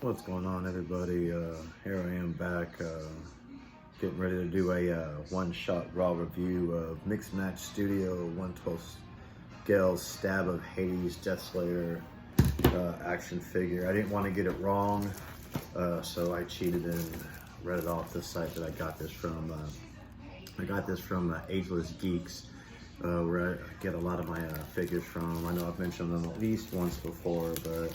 What's going on, everybody? Here I am back, getting ready to do a one-shot raw review of Mixmatch Studio 1/12 scale Stab of Hades Death Slayer action figure. I didn't want to get it wrong, so I cheated and read it off the site that I got this from. I got this from Ageless Geeks, where I get a lot of my figures from. I know I've mentioned them at least once before, but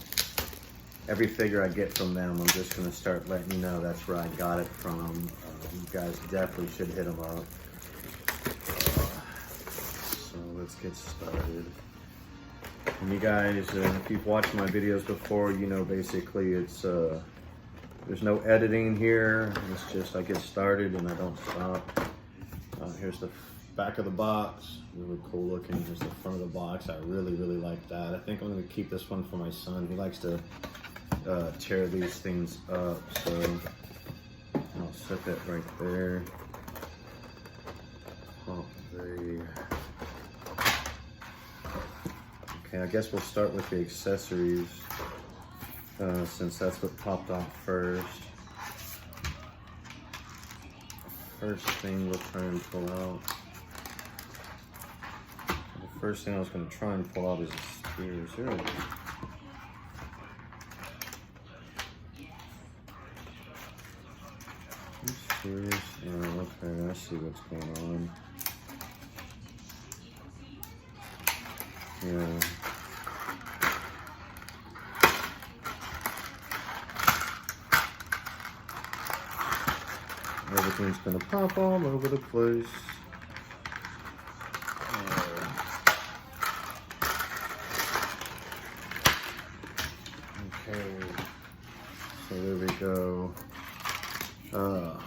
every figure I get from them, I'm just going to start letting you know that's where I got it from. You guys definitely should hit them up. So let's get started. And you guys, if you've watched my videos before, you know basically it's there's no editing here. It's just I get started and I don't stop. Here's the back of the box, really cool looking. Here's the front of the box. I really like that. I think I'm going to keep this one for my son. He likes to tear these things up, so I'll set that right there. Okay, I guess we'll start with the accessories, since that's what popped off first. First thing we'll try and pull out. The first thing I was going to try and pull out is the spears. Here it is. Serious? Oh, okay, I see what's going on. Yeah. Everything's gonna pop all over the place. Okay, so there we go.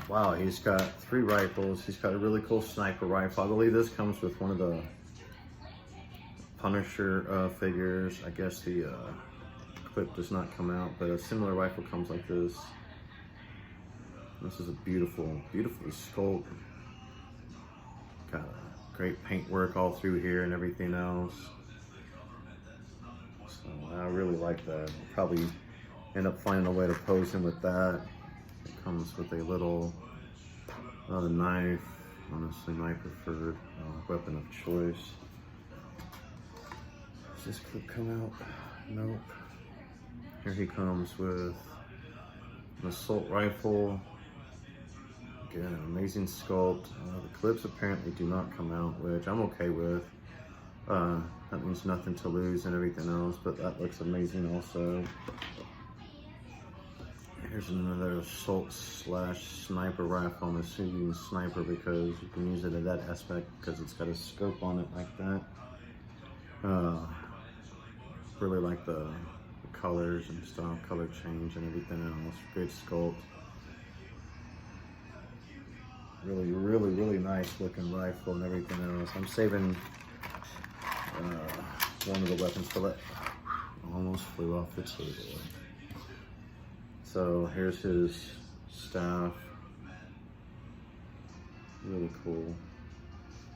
Wow, he's got 3 rifles. He's got a really cool sniper rifle. I believe this comes with one of the Punisher figures. I guess the clip does not come out, but a similar rifle comes like this. This is a beautifully sculpted. Got a great paint work all through here and everything else. So I really like that. I'll probably end up finding a way to pose him with that. It comes with a little knife. Honestly, my preferred weapon of choice. Does this clip come out? Nope. Here he comes with an assault rifle. Again, an amazing sculpt. The clips apparently do not come out, which I'm okay with. That means nothing to lose and everything else, but that looks amazing also. Here's another assault / sniper rifle. I'm assuming sniper because you can use it in that aspect because it's got a scope on it like that. Really like the colors and style, color change and everything else. Great sculpt. Really nice looking rifle and everything else. I'm saving one of the weapons for that. Almost flew off the table. So here's his staff. Really cool.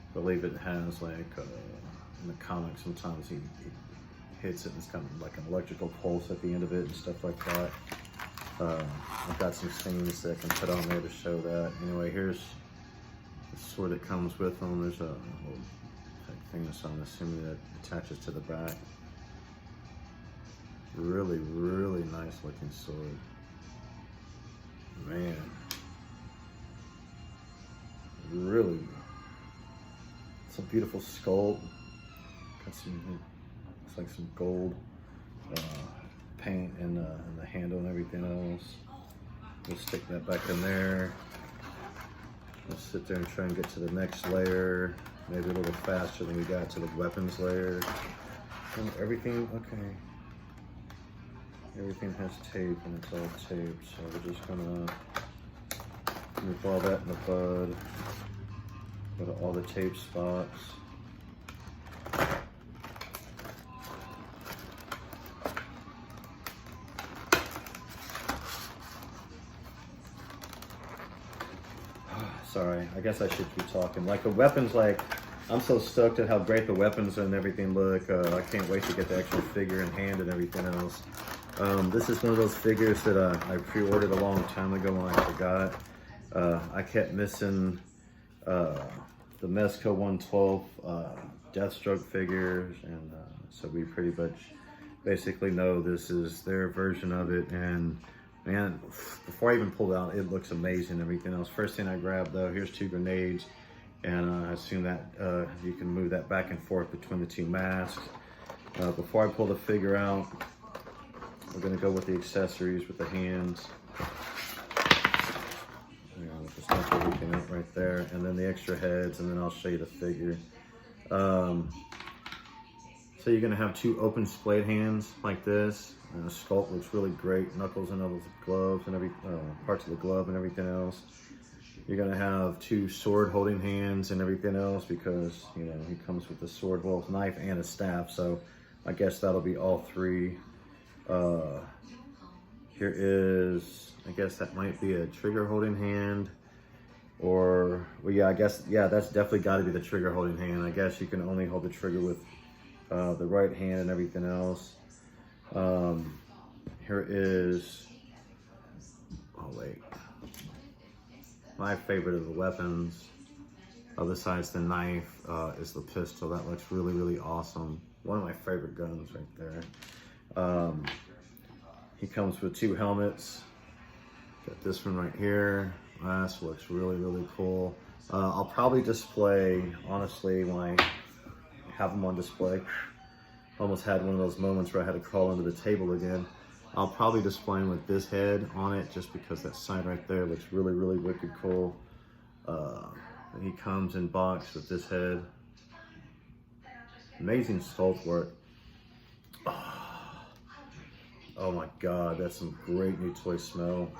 I believe it has like in the comics sometimes he hits it and it's kind of like an electrical pulse at the end of it and stuff like that. I've got some things that I can put on there to show that. Anyway, here's the sword that comes with them. There's a little thing that's, I'm assuming, that attaches to the back. Really nice looking sword. Man. Really. It's a beautiful sculpt. Got some, looks like some gold paint in the handle and everything else. We'll stick that back in there. We'll sit there and try and get to the next layer, maybe a little faster than we got to the weapons layer. And everything, okay. Everything has tape and it's all taped, so we're just gonna nip all that in the bud. Go to all the tape spots. Sorry, I guess I should keep talking. Like the weapons, like I'm so stoked at how great the weapons and everything look. I can't wait to get the actual figure in hand and everything else. This is one of those figures that I pre-ordered a long time ago when I forgot. I kept missing the Mezco 112 Deathstroke figures, and so we pretty much basically know this is their version of it. And man, before I even pulled out, it looks amazing and everything else. First thing I grabbed though, here's 2 grenades, and I assume that you can move that back and forth between the 2 masks. Before I pull the figure out, we're gonna go with the accessories with the hands. Just dump everything out right there, and then the extra heads, and then I'll show you the figure. So you're gonna have 2 open splayed hands like this. And the sculpt looks really great. Knuckles and all the gloves and every parts of the glove and everything else. You're gonna have 2 sword holding hands and everything else because you know he comes with a sword, well, knife and a staff. So I guess that'll be all 3. Here is, I guess that might be a trigger holding hand, or, well, yeah, I guess, yeah, that's definitely got to be the trigger holding hand. I guess you can only hold the trigger with the right hand and everything else. Here is, oh wait, my favorite of the weapons, besides the knife, is the pistol. That looks really, really awesome. One of my favorite guns right there. He comes with 2 helmets. Got this one right here. This looks really, really cool. I'll probably display, honestly, when I have them on display. Almost had one of those moments where I had to crawl under the table again. I'll probably display him with this head on it just because that side right there looks really, really wicked cool. And he comes in box with this head. Amazing sculpt work. Oh my God, that's some great new toy smell.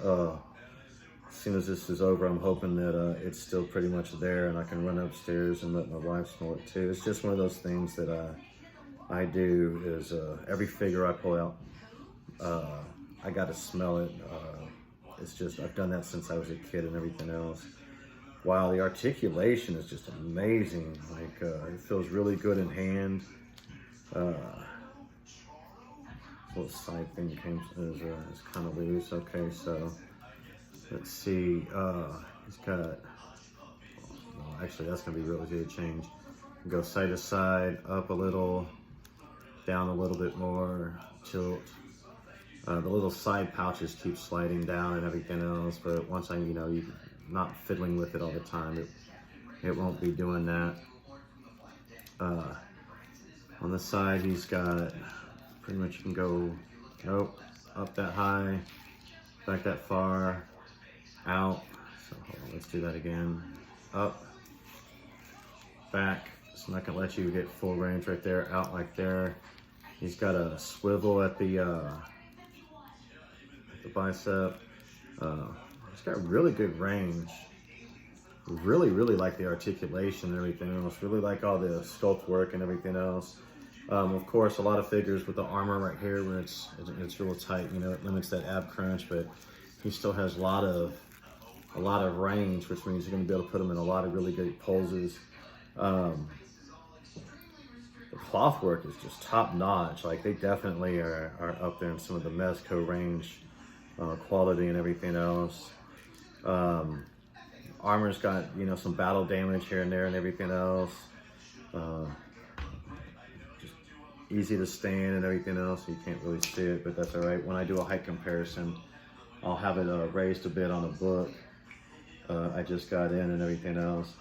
As soon as this is over, I'm hoping that it's still pretty much there and I can run upstairs and let my wife smell it too. It's just one of those things that I do is every figure I pull out, I gotta smell it. It's just, I've done that since I was a kid and everything else. Wow, the articulation is just amazing. Like, it feels really good in hand. Little side thing is kind of loose. Okay, so let's see. He's got, well, actually that's gonna be really good change. Go side to side, up a little, down a little bit more, tilt. The little side pouches keep sliding down and everything else, but once you're not fiddling with it all the time, it won't be doing that. On the side, he's got, pretty much you can go, nope, up that high, back that far, out. So hold on, let's do that again. Up, back. It's not gonna let you get full range right there, out like there. He's got a swivel at the bicep. He's got really good range. Really, really like the articulation and everything else. Really like all the sculpt work and everything else. Of course, a lot of figures with the armor right here where it's real tight, it limits that ab crunch, but he still has a lot of range, which means you're going to be able to put him in a lot of really great poses. The cloth work is just top notch. Like, they definitely are up there in some of the Mezco range quality and everything else. Armor's got, some battle damage here and there and everything else. Easy to stand and everything else. You can't really see it, but that's all right. When I do a height comparison, I'll have it raised a bit on the book. I just got in and everything else.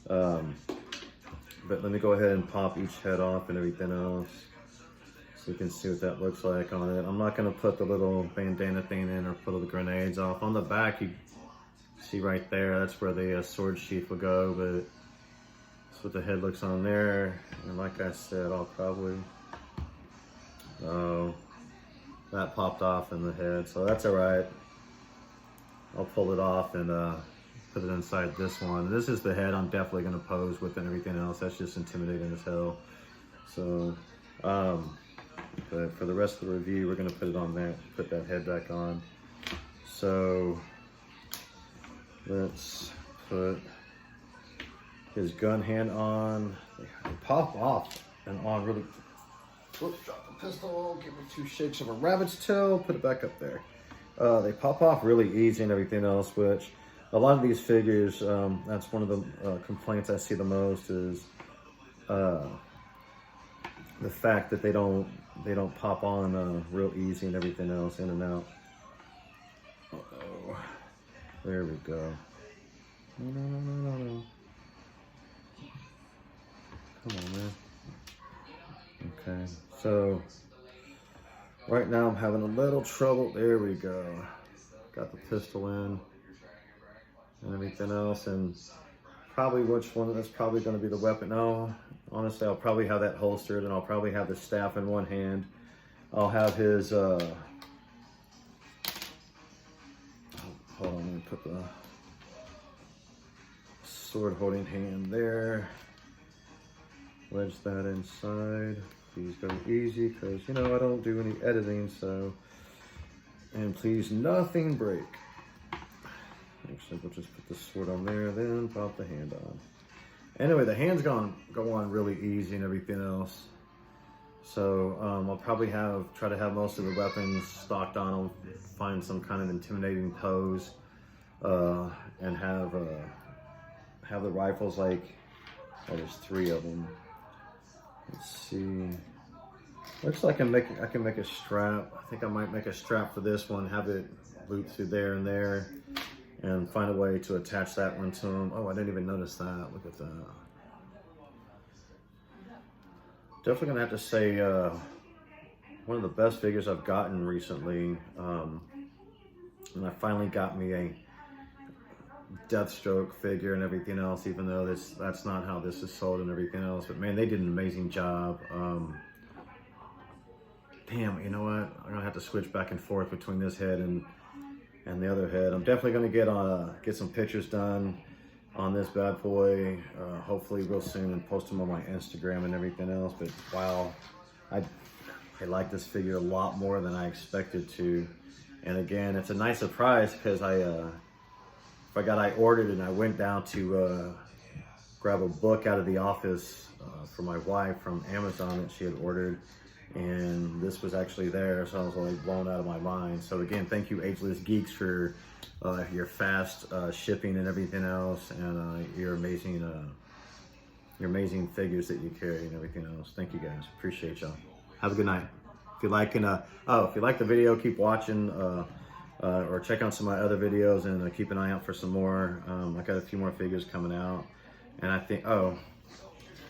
But let me go ahead and pop each head off and everything else so you can see what that looks like on it. I'm not going to put the little bandana thing in or put all the grenades off. On the back, you see right there, that's where the sword sheath will go, but that's what the head looks on there. And like I said, I'll probably, that popped off in the head, so that's all right. I'll pull it off and put it inside this one. This is the head I'm definitely going to pose with and everything else. That's just intimidating as hell. So, but for the rest of the review, we're going to put it on there, put that head back on. So, let's put his gun hand on. They pop off and on really. Whoops, drop the pistol, give it 2 shakes of a rabbit's tail, put it back up there. They pop off really easy and everything else, which a lot of these figures, that's one of the complaints I see the most is the fact that they don't pop on real easy and everything else, in and out. Uh-oh. There we go. No. Come on, man. Okay, so right now I'm having a little trouble. There we go. Got the pistol in and everything else, and probably which one that's probably going to be the weapon. No, honestly, I'll probably have that holstered, and I'll probably have the staff in one hand. I'll have his hold on, let me put the sword holding hand there. Wedge that inside. Please go easy, because you know I don't do any editing, so. And please nothing break. Actually, we'll just put the sword on there, then pop the hand on. Anyway, the hand's go on really easy and everything else. So I'll probably try to have most of the weapons stocked on them, find some kind of intimidating pose, and have the rifles like, oh, there's 3 of them. Let's see. Looks like I can make a strap. I think I might make a strap for this one, have it loop through there and there, and find a way to attach that one to them. Oh, I didn't even notice that. Look at that. Definitely gonna have to say one of the best figures I've gotten recently. And I finally got me a Deathstroke figure and everything else, even though that's not how this is sold and everything else. But man, they did an amazing job. Damn, you know what? I'm gonna have to switch back and forth between this head and the other head. I'm definitely gonna get some pictures done on this bad boy, hopefully real soon, and post them on my Instagram and everything else. But wow, I like this figure a lot more than I expected to. And again, it's a nice surprise, because I ordered and I went down to grab a book out of the office for my wife from Amazon that she had ordered, and this was actually there, so I was like blown out of my mind. So again, thank you Ageless Geeks for your fast shipping and everything else, and your amazing figures that you carry and everything else. Thank you guys, appreciate y'all. Have a good night. If you like the video, keep watching, or check out some of my other videos, and keep an eye out for some more. I got a few more figures coming out, and I think, oh,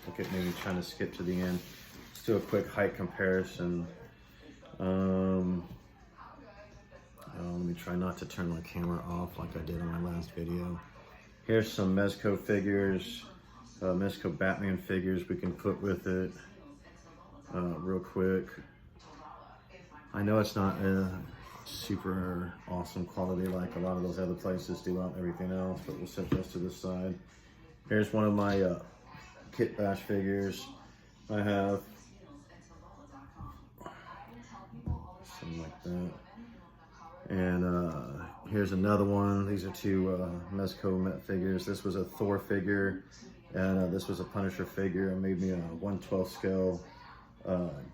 look at me trying to skip to the end. Let's do a quick height comparison. Let me try not to turn my camera off like I did on my last video. Here's some Mezco figures, Mezco Batman figures we can put with it real quick. I know it's not super awesome quality like a lot of those other places do out and everything else, but we'll set this to the side. Here's one of my Kit Bash figures. I have something like that. And here's another one. These are 2 Mezco figures. This was a Thor figure, and this was a Punisher figure. I made me a 1/12 scale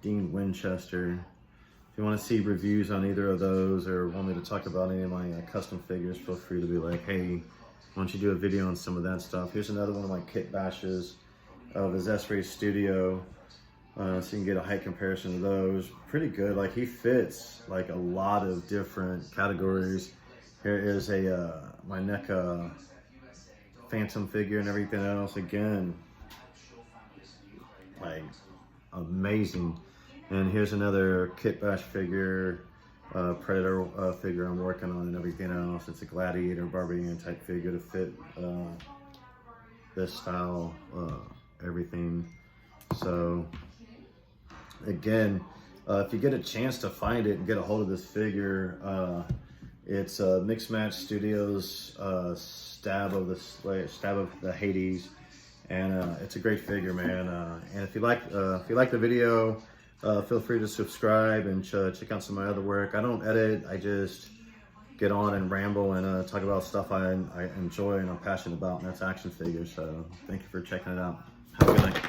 Dean Winchester. If you want to see reviews on either of those, or want me to talk about any of my custom figures, feel free to be like, hey, why don't you do a video on some of that stuff. Here's another one of my Kit Bashes of the Zesri Studio, so you can get a height comparison of those. Pretty good, like he fits like a lot of different categories. Here is my NECA Phantom figure and everything else. Again, like amazing. And here's another Kit Bash figure, Predator figure I'm working on and everything else. It's a Gladiator Barbarian type figure to fit this style, everything. So again, if you get a chance to find it and get a hold of this figure, it's Mixmatch Studios Stab of the Hades, and it's a great figure, man. And if you like the video, feel free to subscribe and check out some of my other work. I don't edit, I just get on and ramble and talk about stuff I enjoy and I'm passionate about, and that's action figures. So thank you for checking it out. Have a good night.